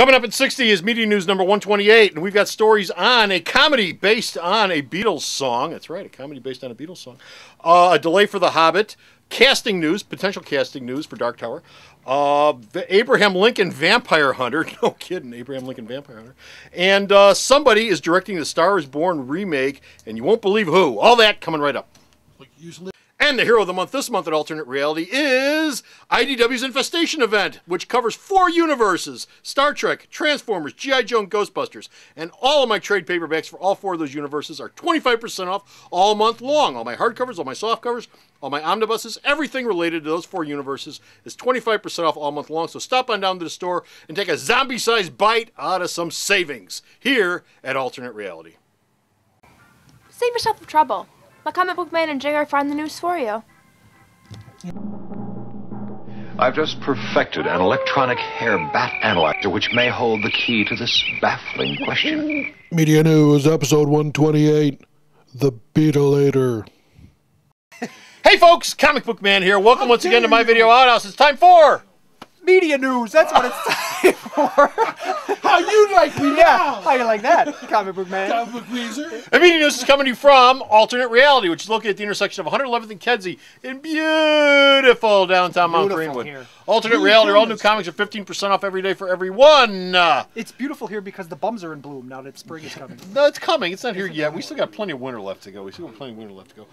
Coming up at 60 is Media News number 128, and we've got stories on a comedy based on a Beatles song. That's right, a comedy based on a Beatles song. A delay for The Hobbit, casting news, potential casting news for Dark Tower, the Abraham Lincoln Vampire Hunter, no kidding, Abraham Lincoln Vampire Hunter, and somebody is directing the Star is Born remake, and you won't believe who. All that coming right up. Like usually. And the hero of the month this month at Alternate Reality is IDW's Infestation event, which covers 4 universes: Star Trek, Transformers, G.I. Joe, and Ghostbusters. And all of my trade paperbacks for all 4 of those universes are 25% off all month long. All my hardcovers, all my softcovers, all my omnibuses, everything related to those 4 universes is 25% off all month long. So stop on down to the store and take a zombie-sized bite out of some savings here at Alternate Reality. Save yourself the trouble. My comic book man and Jigger find the news for you. I've just perfected an electronic hair bat analyzer which may hold the key to this baffling question. Media News, episode 128, The Beatleator. Hey folks, Comic Book Man here. Welcome once again to my video outhouse. It's time for Media News, that's what it's time for. How you like me now? How you like that, Comic Book Man? Comic Book Weezer. And Media News is coming to you from Alternate Reality, which is located at the intersection of 111th and Kedzie in beautiful downtown Mount Beautiful Greenwood. here. Alternate Reality, all new comics are 15% off every day for everyone. It's beautiful here because the bums are in bloom now that spring is coming. No, it's coming. It's not here yet. We still got plenty of winter left to go.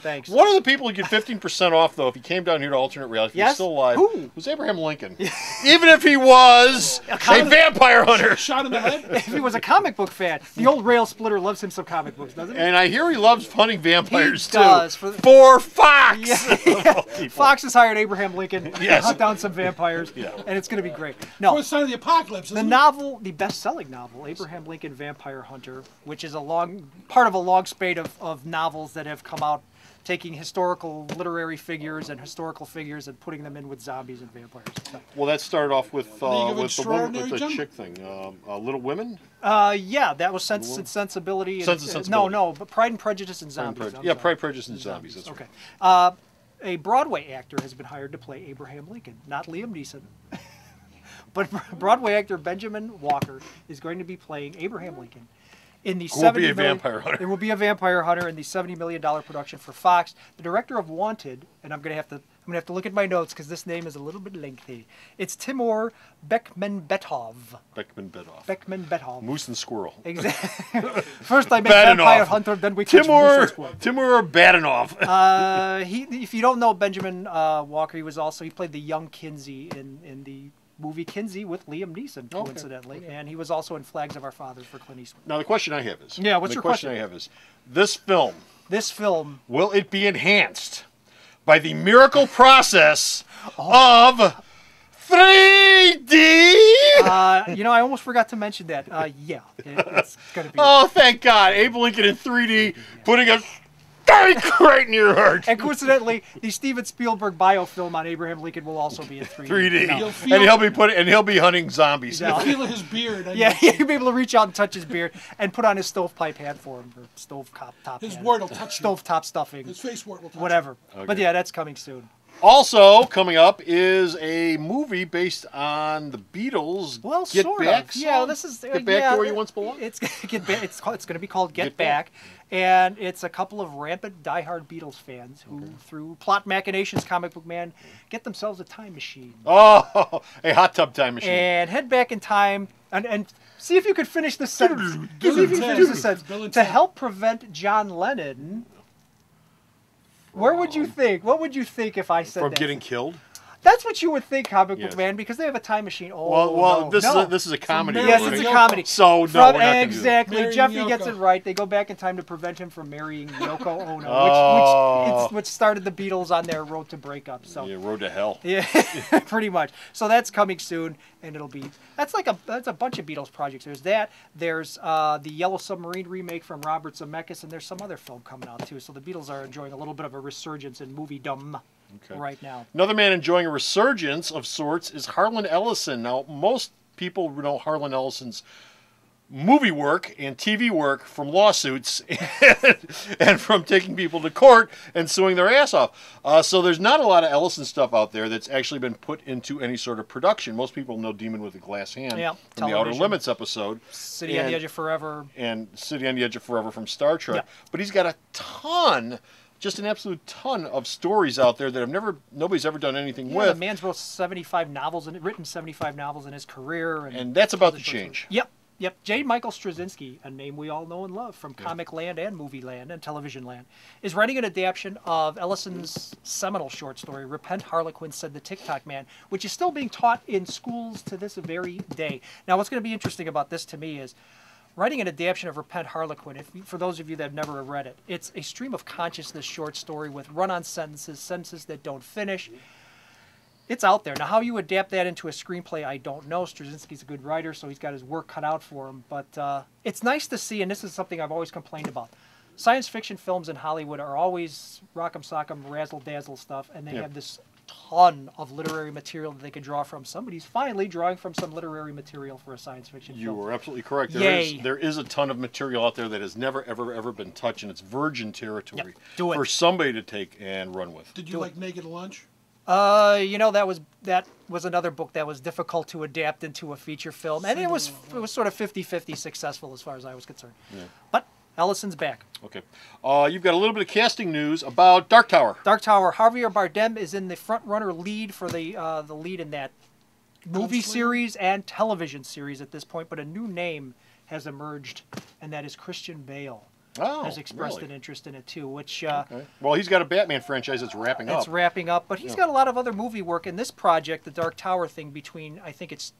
Thanks. One of the people who get 15% off, though, if he came down here to Alternate Reality, if he was Yes? still alive, Who? was Abraham Lincoln. Even if he was a vampire hunter. Shot in the head. If he was a comic book fan, the old rail splitter loves him some comic books, doesn't he? And I hear he loves hunting vampires, He does, too. for Fox! Yeah. Fox has hired Abraham Lincoln to Yes. hunt down some vampires, Yeah. and it's going to be great. No, First sign of the apocalypse. the Isn't novel, the best-selling novel, Abraham Lincoln Vampire Hunter, which is part of a long spate of novels that have come out, taking historical literary figures and historical figures and putting them in with zombies and vampires. So, Well, that started off with League of the woman, Extraordinary with the Gentlemen? chick thing, Little Women. yeah, that was Sense and Sensibility. Sense and Sensibility. No, but Pride and Prejudice and Zombies. I'm Yeah, sorry. Pride, Prejudice, and Zombies. That's Okay. right. A Broadway actor has been hired to play Abraham Lincoln, not Liam Neeson. But Broadway actor Benjamin Walker is going to be playing Abraham Lincoln in the Who will be $70 a million vampire hunter. It will be a vampire hunter in the $70 million production for Fox. The director of Wanted, and I'm gonna have to look at my notes because this name is a little bit lengthy. It's Timur Bekmambetov. Bekmambetov. Moose and Squirrel. Exactly. First I made Badenoff. Vampire Hunter, then we catch Moose and Timur Squirrel. Timur Badenoff. If you don't know Benjamin Walker, he played the young Kinsey in the movie Kinsey with Liam Neeson, coincidentally, and he was also in Flags of Our Fathers for Clint Eastwood. Now the question I have is. Yeah, what's your question? I have is, this film, This film, will it be enhanced by the miracle process Oh. of 3D? I almost forgot to mention that. Yeah, it's gonna be. Oh, thank God! Abe Lincoln in 3D, putting a stake right in your heart. And coincidentally, the Steven Spielberg biofilm on Abraham Lincoln will also be in 3D. 3D, No. You'll feel- and he'll be hunting zombies. No. Feel his beard. And Yeah, you'll be able to reach out and touch his beard and put on his stovepipe hat for him, or top. His hat. wart will touch you. Stovetop stuffing. His face wart will touch Whatever. But yeah, that's coming soon. Also coming up is a movie based on the Beatles. Well, Get sort Back of. Yeah, song? this is Get Back to Where You Once Belonged. It's Get Back. It's going to be called Get, Get Back. and it's a couple of rampant, diehard Beatles fans who, through plot machinations, Comic Book Man, get themselves a time machine Oh, a hot tub time machine. and head back in time and see if you could finish this sentence. See if you can finish this sentence. Bill and To Ted. help prevent John Lennon. Where would you think? What would you think if I said From that? getting killed. That's what you would think, Comic Book Yes. Man, because they have a time machine. Oh, Well, no, this no. is a comedy. Yes, right? it's a comedy. So no, From- we're not gonna do that. exactly. Marrying Jeffy Yoko. gets it right. They go back in time to prevent him from marrying Yoko Ono, Oh. which started the Beatles on their road to breakup. So Yeah, road to hell. yeah, pretty much. So that's coming soon, and that's a bunch of Beatles projects. There's that. There's the Yellow Submarine remake from Robert Zemeckis, and there's some other film coming out too. So the Beatles are enjoying a little bit of a resurgence in moviedom right now. Another man enjoying a resurgence of sorts is Harlan Ellison. Now, most people know Harlan Ellison's movie work and TV work from lawsuits and from taking people to court and suing their ass off. So there's not a lot of Ellison stuff out there that's actually been put into any sort of production. Most people know Demon with a Glass Hand Yeah, from the Outer television. Limits episode. City on the Edge of Forever. And City on the Edge of Forever from Star Trek. Yeah. But he's got a ton, just an absolute ton of stories out there that nobody's ever done anything Yeah, with. the man's wrote 75 novels and written 75 novels in his career. And that's about to other sorts of- change. Yep. Yep. J. Michael Straczynski, a name we all know and love from Comic Land and Movie Land and Television Land, is writing an adaptation of Ellison's seminal short story, Repent Harlequin Said the TikTok Man, which is still being taught in schools to this very day. Now, what's going to be interesting about this to me is writing an adaptation of Repent Harlequin, for those of you that have never read it, it's a stream of consciousness short story with run-on sentences that don't finish. It's out there. Now, how you adapt that into a screenplay, I don't know. Straczynski's a good writer, so he's got his work cut out for him. But it's nice to see, and this is something I've always complained about. Science fiction films in Hollywood are always rock'em sock'em, razzle-dazzle stuff, and they have this ton of literary material that they could draw from. Somebody's finally drawing from some literary material for a science fiction You film. are absolutely correct. Yay. There is a ton of material out there that has never, ever been touched, and it's virgin territory Do it. for somebody to take and run with. Did you like Naked Lunch? You know, that was another book that was difficult to adapt into a feature film, and it was sort of 50-50 successful as far as I was concerned. But Ellison's back. Okay. You've got a little bit of casting news about Dark Tower. Dark Tower. Javier Bardem is in the front runner lead for the lead in that movie Gunslinger? series and television series at this point, but a new name has emerged, and that is Christian Bale. Oh, Has expressed really? an interest in it too, which Okay. Well, he's got a Batman franchise that's wrapping up. it's wrapping up. But he's got a lot of other movie work in this project, the Dark Tower thing, between I think it's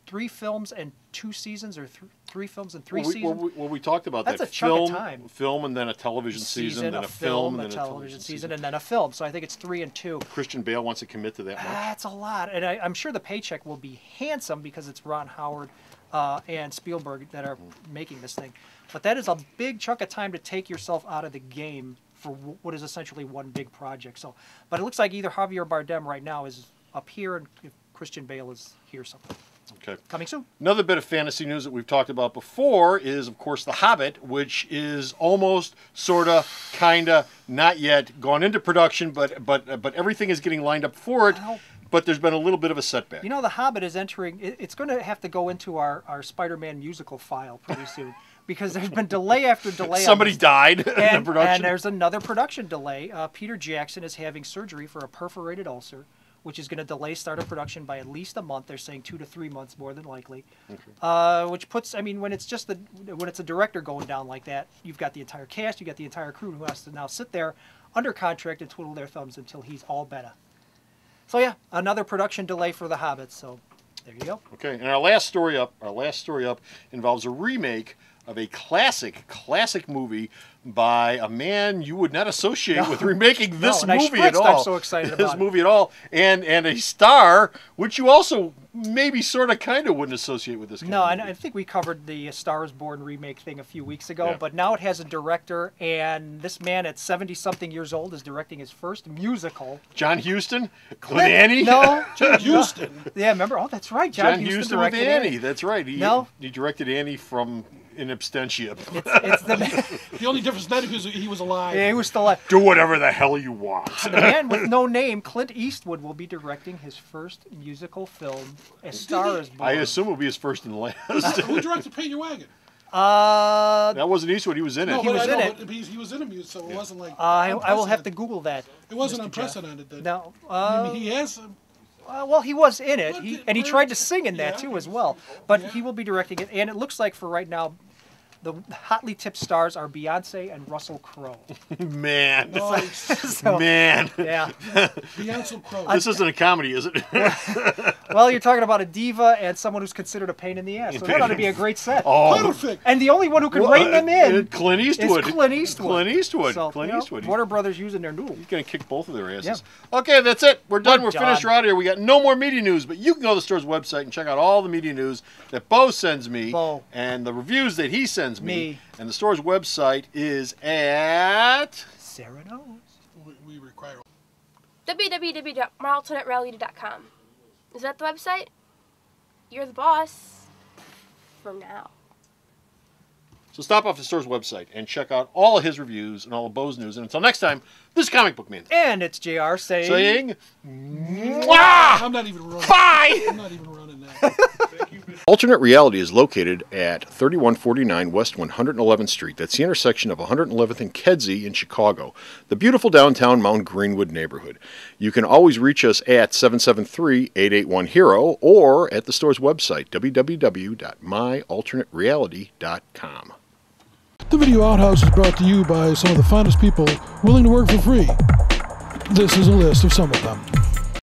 3 films and 2 seasons, or 3 films and 3 seasons. We talked about That's that. a chunk of time. Film, and then a television season, then a a film, a and then television season, and then a film. So I think it's 3 and 2. Christian Bale wants to commit to that much. That's a lot, and I'm sure the paycheck will be handsome because it's Ron Howard and Spielberg that are making this thing. But that is a big chunk of time to take yourself out of the game for what is essentially one big project. So, but it looks like either Javier Bardem right now is up here, and if Christian Bale is here somewhere. Okay. Coming soon. Another bit of fantasy news that we've talked about before is, of course, The Hobbit, which is almost, sort of, kind of, not yet gone into production, but everything is getting lined up for it. Well, But there's been a little bit of a setback. You know, The Hobbit is entering, it's going to have to go into our Spider-Man musical file pretty soon, because there's been delay after delay. Somebody on this. died in the And production. there's another production delay. Peter Jackson is having surgery for a perforated ulcer, which is going to delay start of production by at least a month. They're saying 2 to 3 months, more than likely. Which puts, I mean, when it's a director going down like that, you've got the entire cast, you've got the entire crew who has to now sit there under contract and twiddle their thumbs until he's all better. So yeah, another production delay for The Hobbit. So there you go. Okay, and our last story up involves a remake of a classic movie by a man you would not associate with remaking this and I movie at spritzed, all. I'm so excited this about it. movie at all, and a star which you also maybe sort of kind of wouldn't associate with this. Kind No, of and movie. I think we covered the Star is Born remake thing a few weeks ago, Yeah. but now it has a director, and this man at 70-something years old is directing his first musical. John Huston with Annie. No, John Huston. yeah, remember? Oh, that's right. John, John Huston with directed Annie. it. That's right. No. He directed Annie from In Absentia. It's the The only difference then is he was alive. yeah, he was still alive. Do whatever the hell you want. The man with no name, Clint Eastwood, will be directing his first musical film. A Star is Born. I assume it'll be his first and last. Who directed Paint Your Wagon? That wasn't Eastwood. He was in it. No, He but was I know, in it. but he was in a music, so it wasn't like. I will have to Google that. It wasn't Mr. Jeff. unprecedented. Then. No, I mean, he has. well, he was in it, But and he tried to sing in that yeah. too as well. But Yeah. he will be directing it, and it looks like for right now, the hotly tipped stars are Beyonce and Russell Crowe. Man. Nice. So, Man. yeah. Beyonce Crow. This isn't a comedy, is it? Well, you're talking about a diva and someone who's considered a pain in the ass, so that ought to be a great set. Perfect. And the only one who can rein them in Clint Eastwood. is Clint Eastwood. Clint Eastwood. So, Clint you know, Eastwood. Warner Brothers using their noodle. He's going to kick both of their asses. Yeah. Okay, that's it. We're done. We're done. finished. We're out of here. We got no more media news, but you can go to the store's website and check out all the media news that Bo sends me Bo. and the reviews that he sends me. Me. And the store's website is at... Sarah knows. We require. www.maraltonetrally.com. Is that the website? You're the boss. For now. So stop off the store's website and check out all of his reviews and all of Bo's news. And until next time, this is Comic Book Man And it's JR saying... Mwah! I'm not even running. Bye! I'm not even running that. Alternate Reality is located at 3149 West 111th Street. That's the intersection of 111th and Kedzie in Chicago, the beautiful downtown Mount Greenwood neighborhood. You can always reach us at 773-881-HERO or at the store's website, www.myalternatereality.com. The Video Outhouse is brought to you by some of the finest people willing to work for free. This is a list of some of them.